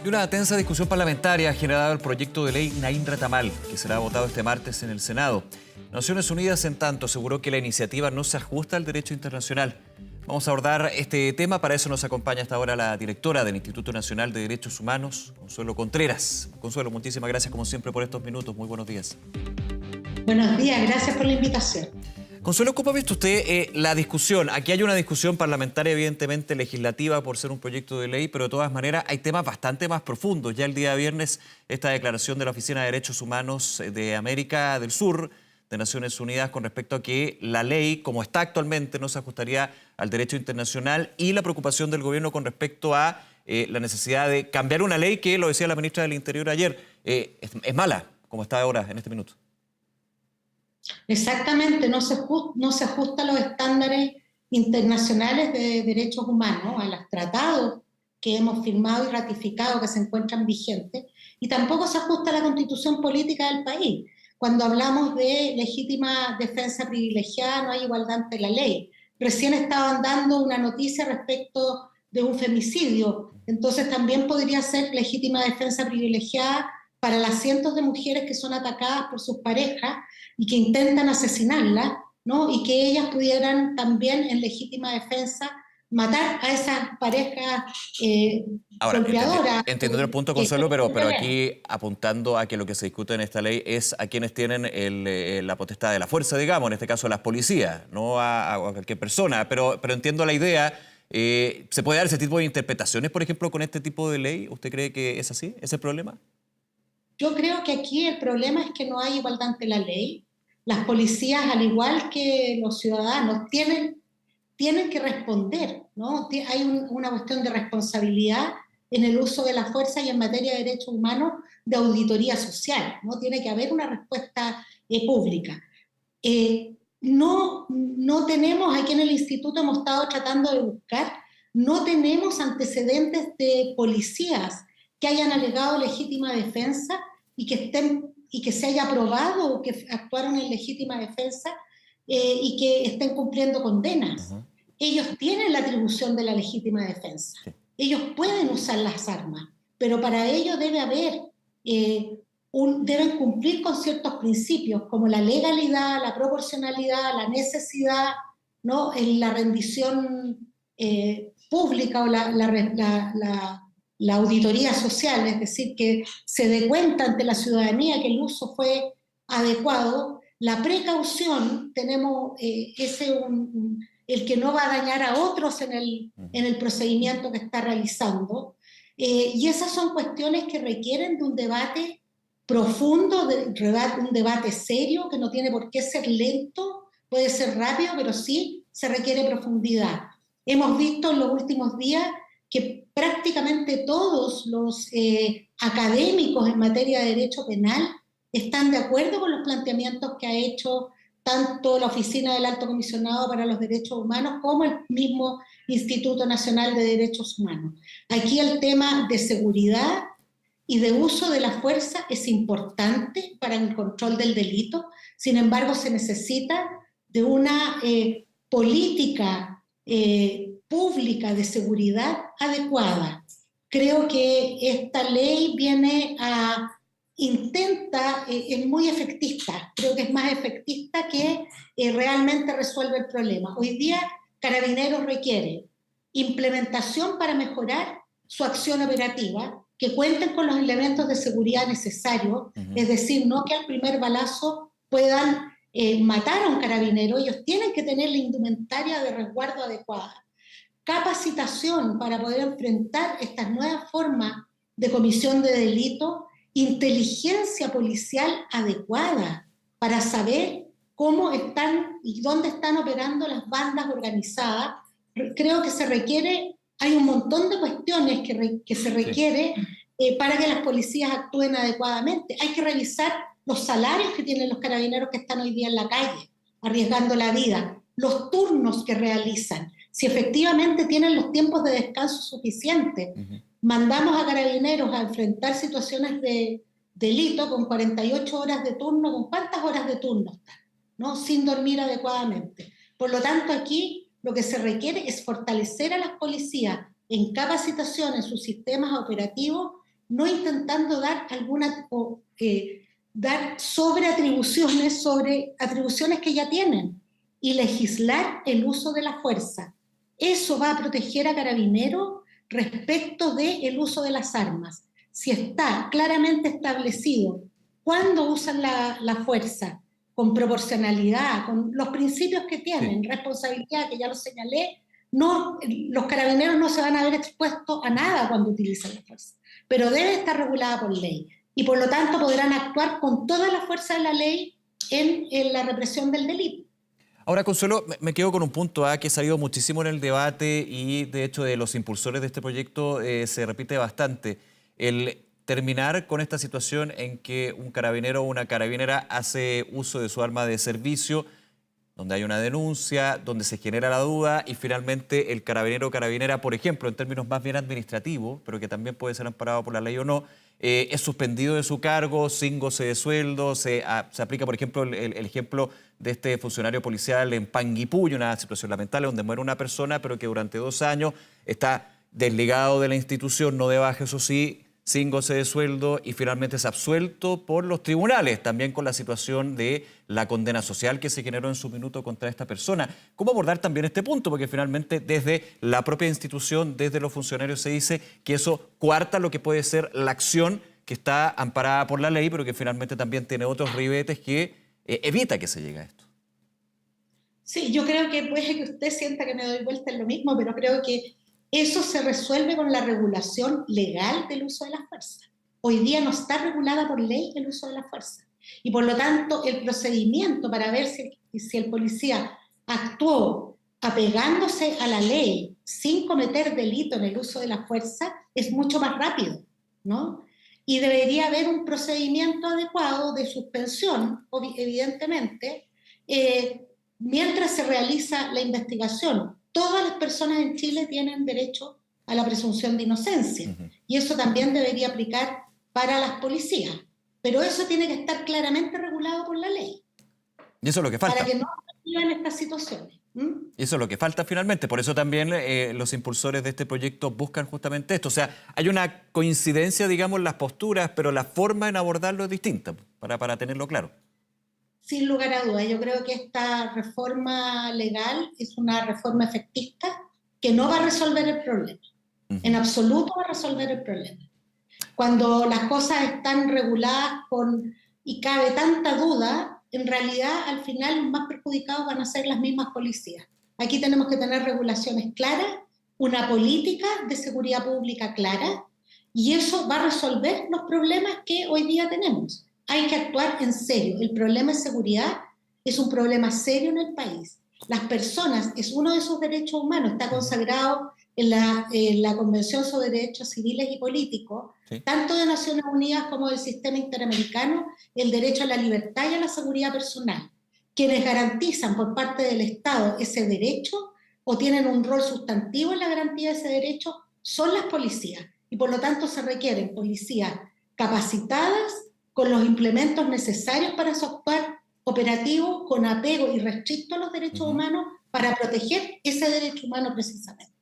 Y una tensa discusión parlamentaria ha generado el proyecto de ley Naim Retamal, que será votado este martes en el Senado. Naciones Unidas, en tanto, aseguró que la iniciativa no se ajusta al derecho internacional. Vamos a abordar este tema. Para eso nos acompaña hasta ahora la directora del Instituto Nacional de Derechos Humanos, Consuelo Contreras. Consuelo, muchísimas gracias como siempre por estos minutos. Muy buenos días. Buenos días, gracias por la invitación. Consuelo, ¿cómo ha visto usted la discusión? Aquí hay una discusión parlamentaria, evidentemente legislativa, por ser un proyecto de ley, pero de todas maneras hay temas bastante más profundos. Ya el día viernes, esta declaración de la Oficina de Derechos Humanos de América del Sur, de Naciones Unidas, con respecto a que la ley, como está actualmente, no se ajustaría al derecho internacional, y la preocupación del gobierno con respecto a la necesidad de cambiar una ley que, lo decía la ministra del Interior ayer, es mala, como está ahora, en este minuto. Exactamente, no se ajusta a los estándares internacionales de derechos humanos, a los tratados que hemos firmado y ratificado que se encuentran vigentes, y tampoco se ajusta a la constitución política del país. Cuando hablamos de legítima defensa privilegiada, no hay igualdad ante la ley. Recién estaban dando una noticia respecto de un femicidio, entonces también podría ser legítima defensa privilegiada para las cientos de mujeres que son atacadas por sus parejas y que intentan asesinarlas, ¿no? Y que ellas pudieran también, en legítima defensa, matar a esas parejas golpeadoras. Entiendo el punto, Consuelo, pero aquí apuntando a que lo que se discute en esta ley es a quienes tienen la potestad de la fuerza, digamos, en este caso a las policías, no a cualquier persona, pero entiendo la idea. ¿Se puede dar ese tipo de interpretaciones, por ejemplo, con este tipo de ley? ¿Usted cree que es así? ¿Ese es el problema? Yo creo que aquí el problema es que no hay igualdad ante la ley. Las policías, al igual que los ciudadanos, tienen que responder, ¿no? Hay una cuestión de responsabilidad en el uso de la fuerza y en materia de derechos humanos de auditoría social, ¿no? Tiene que haber una respuesta pública. No tenemos, aquí en el instituto hemos estado tratando de buscar, no tenemos antecedentes de policías que hayan alegado legítima defensa y que se haya probado que actuaron en legítima defensa y que estén cumpliendo condenas. Uh-huh. Ellos tienen la atribución de la legítima defensa. Sí. Ellos pueden usar las armas, pero para ello debe haber, deben cumplir con ciertos principios como la legalidad, la proporcionalidad, la necesidad, ¿no? En la rendición pública o la auditoría social, es decir, que se dé cuenta ante la ciudadanía que el uso fue adecuado. La precaución, tenemos el que no va a dañar a otros en el procedimiento que está realizando. Y esas son cuestiones que requieren de un debate profundo, un debate serio, que no tiene por qué ser lento, puede ser rápido, pero sí se requiere profundidad. Hemos visto en los últimos días que prácticamente todos los académicos en materia de derecho penal están de acuerdo con los planteamientos que ha hecho tanto la Oficina del Alto Comisionado para los Derechos Humanos como el mismo Instituto Nacional de Derechos Humanos. Aquí el tema de seguridad y de uso de la fuerza es importante para el control del delito, sin embargo se necesita de una política pública de seguridad adecuada. Creo que esta ley es muy efectista, creo que es más efectista que realmente resuelve el problema. Hoy día Carabineros requiere implementación para mejorar su acción operativa, que cuenten con los elementos de seguridad necesarios, es decir, no que al primer balazo puedan matar a un carabinero, ellos tienen que tener la indumentaria de resguardo adecuada. Capacitación para poder enfrentar estas nuevas formas de comisión de delito, inteligencia policial adecuada para saber cómo están y dónde están operando las bandas organizadas. Creo que hay un montón de cuestiones que se requiere para que las policías actúen adecuadamente. Hay que revisar los salarios que tienen los carabineros que están hoy día en la calle, arriesgando la vida, los turnos que realizan, si efectivamente tienen los tiempos de descanso suficientes. Uh-huh. Mandamos a carabineros a enfrentar situaciones de delito con 48 horas de turno, ¿con cuántas horas de turno están? ¿No? Sin dormir adecuadamente. Por lo tanto, aquí lo que se requiere es fortalecer a las policías en capacitación, en sus sistemas operativos no intentando dar dar sobreatribuciones sobre atribuciones que ya tienen y legislar el uso de la fuerza. Eso va a proteger a Carabineros respecto del uso de las armas. Si está claramente establecido cuándo usan la fuerza, con proporcionalidad, con los principios que tienen, responsabilidad, que ya lo señalé, no, los Carabineros no se van a ver expuestos a nada cuando utilizan la fuerza, pero debe estar regulada por ley y por lo tanto podrán actuar con toda la fuerza de la ley en la represión del delito. Ahora, Consuelo, me quedo con un punto que ha salido muchísimo en el debate y de hecho de los impulsores de este proyecto se repite bastante. El terminar con esta situación en que un carabinero o una carabinera hace uso de su arma de servicio, donde hay una denuncia, donde se genera la duda y finalmente el carabinero o carabinera, por ejemplo, en términos más bien administrativos, pero que también puede ser amparado por la ley o no, es suspendido de su cargo sin goce de sueldo. Se aplica, por ejemplo, el ejemplo de este funcionario policial en Panguipulli, una situación lamentable donde muere una persona, pero que durante 2 años está desligado de la institución, no de baja, eso sí, sin goce de sueldo y finalmente es absuelto por los tribunales, también con la situación de la condena social que se generó en su minuto contra esta persona. ¿Cómo abordar también este punto? Porque finalmente desde la propia institución, desde los funcionarios se dice que eso coarta lo que puede ser la acción que está amparada por la ley, pero que finalmente también tiene otros ribetes que evita que se llegue a esto. Sí, yo creo que puede que usted sienta que me doy vuelta en lo mismo, pero creo que eso se resuelve con la regulación legal del uso de la fuerza. Hoy día no está regulada por ley el uso de la fuerza. Y por lo tanto, el procedimiento para ver si el policía actuó apegándose a la ley sin cometer delito en el uso de la fuerza es mucho más rápido, ¿no? Y debería haber un procedimiento adecuado de suspensión, evidentemente, mientras se realiza la investigación. Todas las personas en Chile tienen derecho a la presunción de inocencia y eso también debería aplicar para las policías, pero eso tiene que estar claramente regulado por la ley. Y eso es lo que falta. Para que no vivan estas situaciones. Y eso es lo que falta finalmente. Por eso también los impulsores de este proyecto buscan justamente esto. O sea, hay una coincidencia, digamos, en las posturas, pero la forma en abordarlo es distinta, para tenerlo claro. Sin lugar a dudas, yo creo que esta reforma legal es una reforma efectista que no va a resolver el problema. En absoluto va a resolver el problema. Cuando las cosas están reguladas y cabe tanta duda, en realidad al final los más perjudicados van a ser las mismas policías. Aquí tenemos que tener regulaciones claras, una política de seguridad pública clara, y eso va a resolver los problemas que hoy día tenemos. Hay que actuar en serio. El problema de seguridad es un problema serio en el país. Las personas es uno de sus derechos humanos, está consagrado en la Convención sobre Derechos Civiles y Políticos, tanto de Naciones Unidas como del sistema interamericano, el derecho a la libertad y a la seguridad personal. Quienes garantizan por parte del Estado ese derecho o tienen un rol sustantivo en la garantía de ese derecho son las policías. Y por lo tanto se requieren policías capacitadas, con los implementos necesarios para su actuar operativo, con apego y restricto a los derechos humanos, para proteger ese derecho humano precisamente.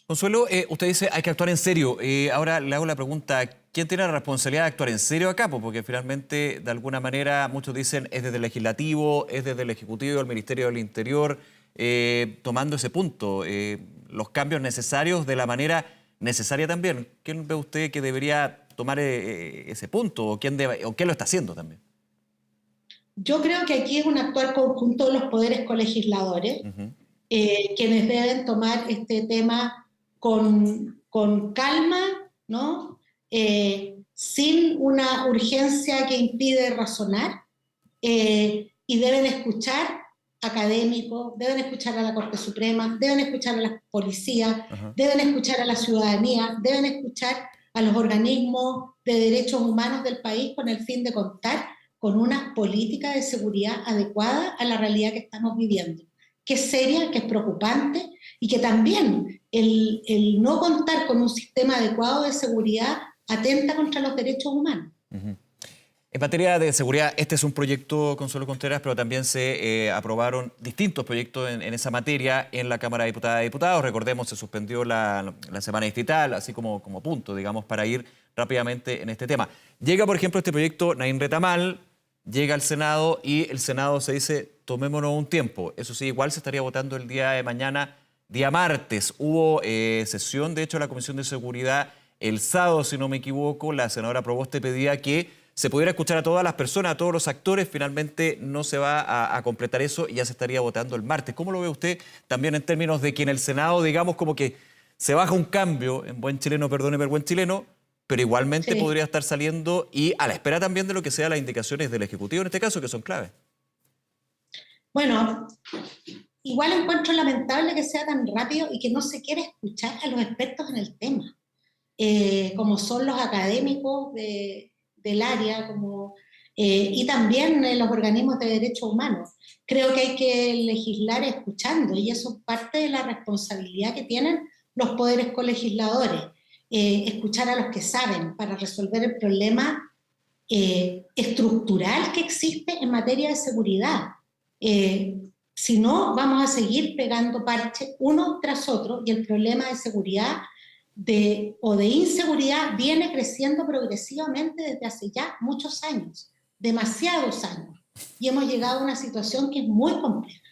Consuelo, usted dice hay que actuar en serio. Ahora le hago la pregunta, ¿quién tiene la responsabilidad de actuar en serio acá? Porque finalmente, de alguna manera, muchos dicen es desde el Legislativo, es desde el Ejecutivo, el Ministerio del Interior, tomando ese punto, los cambios necesarios de la manera necesaria también. ¿Quién ve usted que debería tomar ese punto o quién lo está haciendo también? Yo creo que aquí es un actuar conjunto de los poderes colegisladores, quienes deben tomar este tema con calma, ¿no? Sin una urgencia que impide razonar, y deben escuchar académicos, deben escuchar a la Corte Suprema, deben escuchar a las policías, deben escuchar a la ciudadanía, deben escuchar a los organismos de derechos humanos del país con el fin de contar con una política de seguridad adecuada a la realidad que estamos viviendo, que es seria, que es preocupante y que también el no contar con un sistema adecuado de seguridad atenta contra los derechos humanos. En materia de seguridad, este es un proyecto, Consuelo Contreras, pero también se aprobaron distintos proyectos en esa materia en la Cámara de Diputadas y Diputados. Recordemos, se suspendió la semana distrital, así como punto, digamos, para ir rápidamente en este tema. Llega, por ejemplo, este proyecto Naín Retamal, llega al Senado y el Senado se dice, tomémonos un tiempo. Eso sí, igual se estaría votando el día de mañana, día martes. Hubo sesión, de hecho, de la Comisión de Seguridad el sábado, si no me equivoco. La senadora Proboste pedía que se pudiera escuchar a todas las personas, a todos los actores. Finalmente no se va a completar eso y ya se estaría votando el martes. ¿Cómo lo ve usted también en términos de que en el Senado, digamos, como que se baja un cambio, en buen chileno, perdóneme el buen chileno, pero igualmente Sí. podría estar saliendo y a la espera también de lo que sean las indicaciones del Ejecutivo en este caso, que son claves? Bueno, igual encuentro lamentable que sea tan rápido y que no se quiera escuchar a los expertos en el tema, como son los académicos del área, y también los organismos de derechos humanos. Creo que hay que legislar escuchando, y eso es parte de la responsabilidad que tienen los poderes colegisladores, escuchar a los que saben para resolver el problema estructural que existe en materia de seguridad. Si no, vamos a seguir pegando parches uno tras otro y el problema de seguridad o de inseguridad viene creciendo progresivamente desde hace ya muchos años, demasiados años, y hemos llegado a una situación que es muy compleja,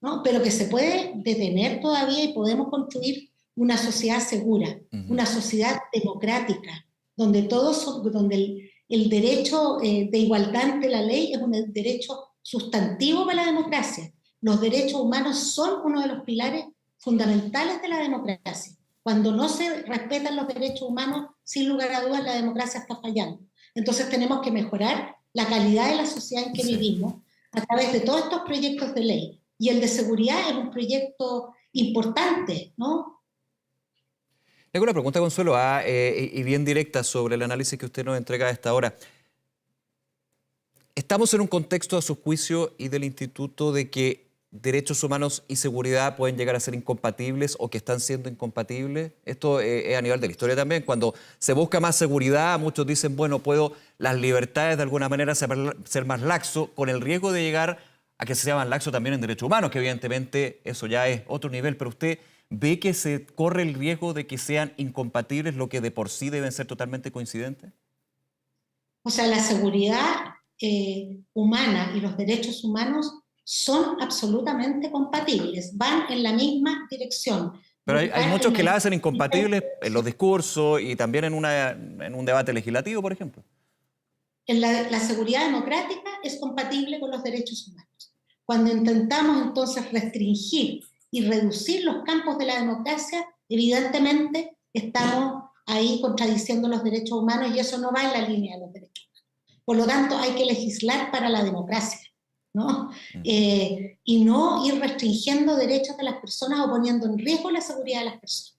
¿no? Pero que se puede detener todavía y podemos construir una sociedad segura, una sociedad democrática, donde donde el derecho de igualdad ante la ley es un derecho sustantivo para la democracia. Los derechos humanos son uno de los pilares fundamentales de la democracia. Cuando no se respetan los derechos humanos, sin lugar a dudas, la democracia está fallando. Entonces tenemos que mejorar la calidad de la sociedad en que vivimos a través de todos estos proyectos de ley. Y el de seguridad es un proyecto importante, ¿no? Le hago una pregunta, Consuelo, y bien directa sobre el análisis que usted nos entrega a esta hora. ¿Estamos en un contexto, a su juicio y del Instituto, de que derechos humanos y seguridad pueden llegar a ser incompatibles o que están siendo incompatibles? Esto es a nivel de la historia también. Cuando se busca más seguridad, muchos dicen, bueno, puedo las libertades de alguna manera ser más laxo, con el riesgo de llegar a que se sea más laxo también en derechos humanos, que evidentemente eso ya es otro nivel. Pero usted ve que se corre el riesgo de que sean incompatibles, lo que de por sí deben ser totalmente coincidentes. O sea, la seguridad humana y los derechos humanos son absolutamente compatibles, van en la misma dirección. Pero hay muchos que la hacen incompatibles en los discursos y también en un debate legislativo, por ejemplo. La seguridad democrática es compatible con los derechos humanos. Cuando intentamos entonces restringir y reducir los campos de la democracia, evidentemente estamos ahí contradiciendo los derechos humanos y eso no va en la línea de los derechos humanos. Por lo tanto, hay que legislar para la democracia, ¿no? Y no ir restringiendo derechos de las personas o poniendo en riesgo la seguridad de las personas.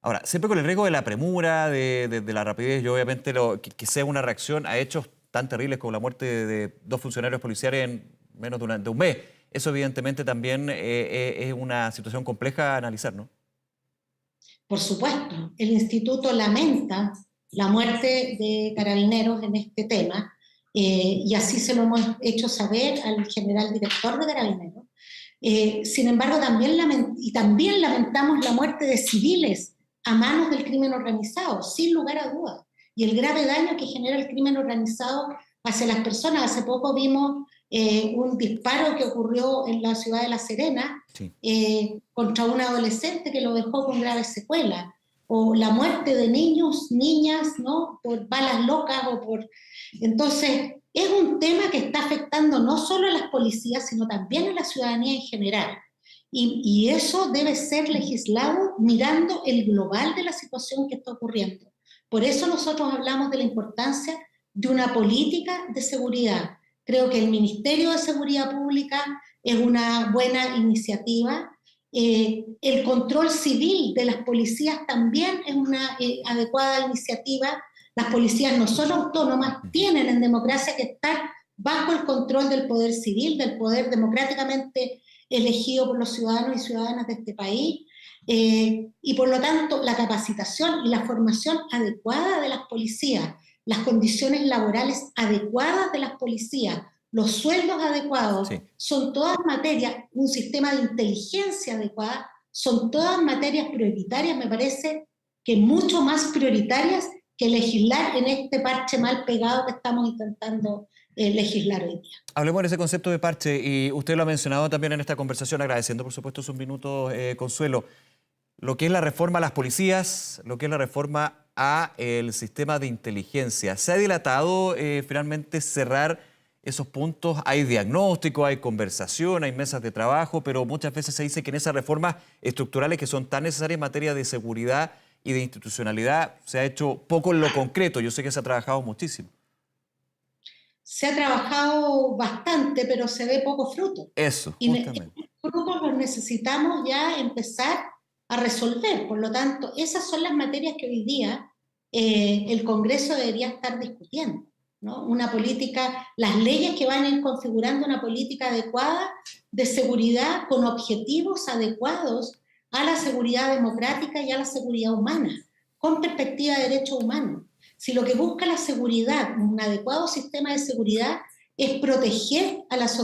Ahora, siempre con el riesgo de la premura, de la rapidez y obviamente que sea una reacción a hechos tan terribles como la muerte de 2 funcionarios policiales en menos de un mes. Eso evidentemente también es una situación compleja a analizar, ¿no? Por supuesto, el instituto lamenta la muerte de carabineros en este tema, y así se lo hemos hecho saber al general director de Carabineros. Sin embargo, también lamentamos la muerte de civiles a manos del crimen organizado, sin lugar a dudas, y el grave daño que genera el crimen organizado hacia las personas. Hace poco vimos un disparo que ocurrió en la ciudad de La Serena, Sí. Contra un adolescente que lo dejó con graves secuelas, o la muerte de niños, niñas, ¿no? Por balas locas Entonces, es un tema que está afectando no solo a las policías, sino también a la ciudadanía en general. Y eso debe ser legislado mirando el global de la situación que está ocurriendo. Por eso nosotros hablamos de la importancia de una política de seguridad. Creo que el Ministerio de Seguridad Pública es una buena iniciativa. El control civil de las policías también es una adecuada iniciativa. Las policías no son autónomas, tienen en democracia que estar bajo el control del poder civil, del poder democráticamente elegido por los ciudadanos y ciudadanas de este país, y por lo tanto la capacitación y la formación adecuada de las policías, las condiciones laborales adecuadas de las policías, los sueldos adecuados, Sí. son todas materias, un sistema de inteligencia adecuada, son todas materias prioritarias, me parece que mucho más prioritarias que legislar en este parche mal pegado que estamos intentando legislar hoy día. Hablemos de ese concepto de parche, y usted lo ha mencionado también en esta conversación, agradeciendo por supuesto sus minutos, Consuelo. Lo que es la reforma a las policías, lo que es la reforma al sistema de inteligencia. ¿Se ha dilatado finalmente cerrar esos puntos? Hay diagnóstico, hay conversación, hay mesas de trabajo, pero muchas veces se dice que en esas reformas estructurales que son tan necesarias en materia de seguridad y de institucionalidad se ha hecho poco en lo concreto. Yo sé que se ha trabajado muchísimo. Se ha trabajado bastante, pero se ve poco fruto. Eso, Y justamente. estos frutos los necesitamos ya empezar a resolver. Por lo tanto, esas son las materias que hoy día el Congreso debería estar discutiendo, ¿no? Una política, las leyes que van a ir configurando una política adecuada de seguridad con objetivos adecuados a la seguridad democrática y a la seguridad humana, con perspectiva de derechos humanos. Si lo que busca la seguridad, un adecuado sistema de seguridad, es proteger a las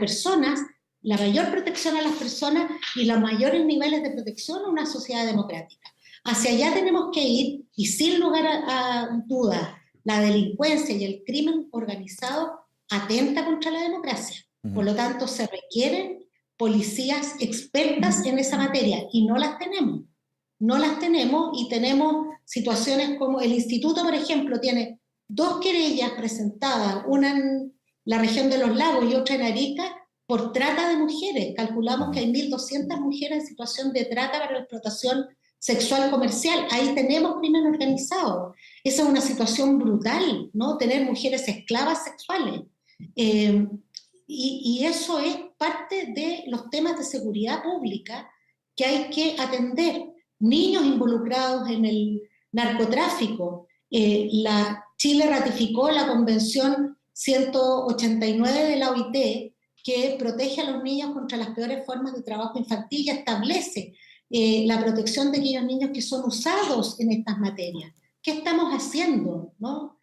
personas, la mayor protección a las personas y los mayores niveles de protección a una sociedad democrática. Hacia allá tenemos que ir, y sin lugar a dudas, la delincuencia y el crimen organizado atenta contra la democracia. Por lo tanto, se requieren policías expertas en esa materia, y no las tenemos. No las tenemos, y tenemos situaciones como el instituto, por ejemplo, tiene 2 querellas presentadas, una en la región de Los Lagos y otra en Arica, por trata de mujeres. Calculamos que hay 1.200 mujeres en situación de trata para la explotación sexual comercial. Ahí tenemos crimen organizado. Esa es una situación brutal, ¿no? Tener mujeres esclavas sexuales. Y eso es parte de los temas de seguridad pública que hay que atender. Niños involucrados en el narcotráfico. Chile ratificó la Convención 189 de la OIT, que protege a los niños contra las peores formas de trabajo infantil y establece la protección de aquellos niños que son usados en estas materias. ¿Qué estamos haciendo, no?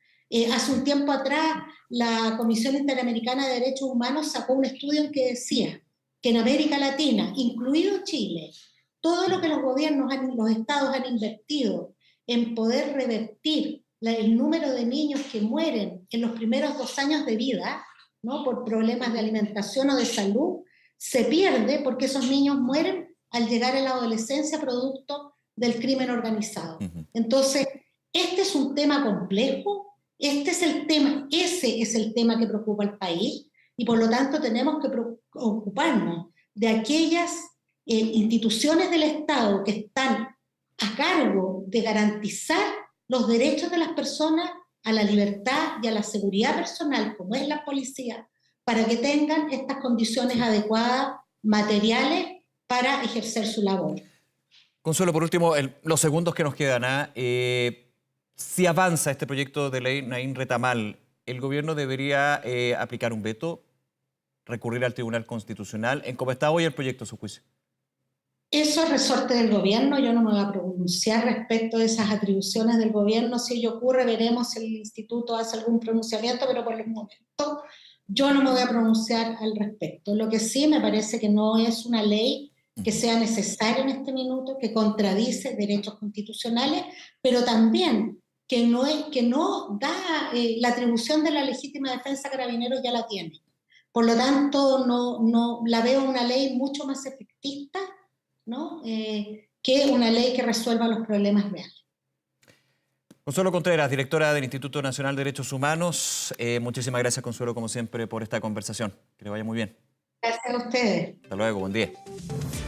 Hace un tiempo atrás, la Comisión Interamericana de Derechos Humanos sacó un estudio en que decía que en América Latina, incluido Chile, todo lo que los gobiernos, los estados han invertido en poder revertir el número de niños que mueren en los primeros 2 años de vida, ¿no? Por problemas de alimentación o de salud, se pierde porque esos niños mueren al llegar a la adolescencia producto del crimen organizado. Entonces, este es un tema complejo, ese es el tema que preocupa al país, y por lo tanto tenemos que ocuparnos de aquellas instituciones del Estado que están a cargo de garantizar los derechos de las personas a la libertad y a la seguridad personal, como es la policía, para que tengan estas condiciones adecuadas, materiales, para ejercer su labor. Consuelo, por último, los segundos que nos quedan, si avanza este proyecto de ley Naín Retamal, ¿el gobierno debería aplicar un veto, recurrir al Tribunal Constitucional? ¿En cómo está hoy el proyecto a su juicio? Eso es resorte del gobierno. Yo no me voy a pronunciar respecto de esas atribuciones del gobierno. Si ello ocurre, veremos si el instituto hace algún pronunciamiento, pero por el momento yo no me voy a pronunciar al respecto. Lo que sí me parece que no es una ley que sea necesaria en este minuto, que contradice derechos constitucionales, pero también que no da la atribución de la legítima defensa a Carabineros, ya la tiene. Por lo tanto, no la veo una ley mucho más efectista, ¿no? Que una ley que resuelva los problemas reales. Consuelo Contreras, directora del Instituto Nacional de Derechos Humanos. Muchísimas gracias, Consuelo, como siempre, por esta conversación. Que le vaya muy bien. Gracias a ustedes. Hasta luego, buen día.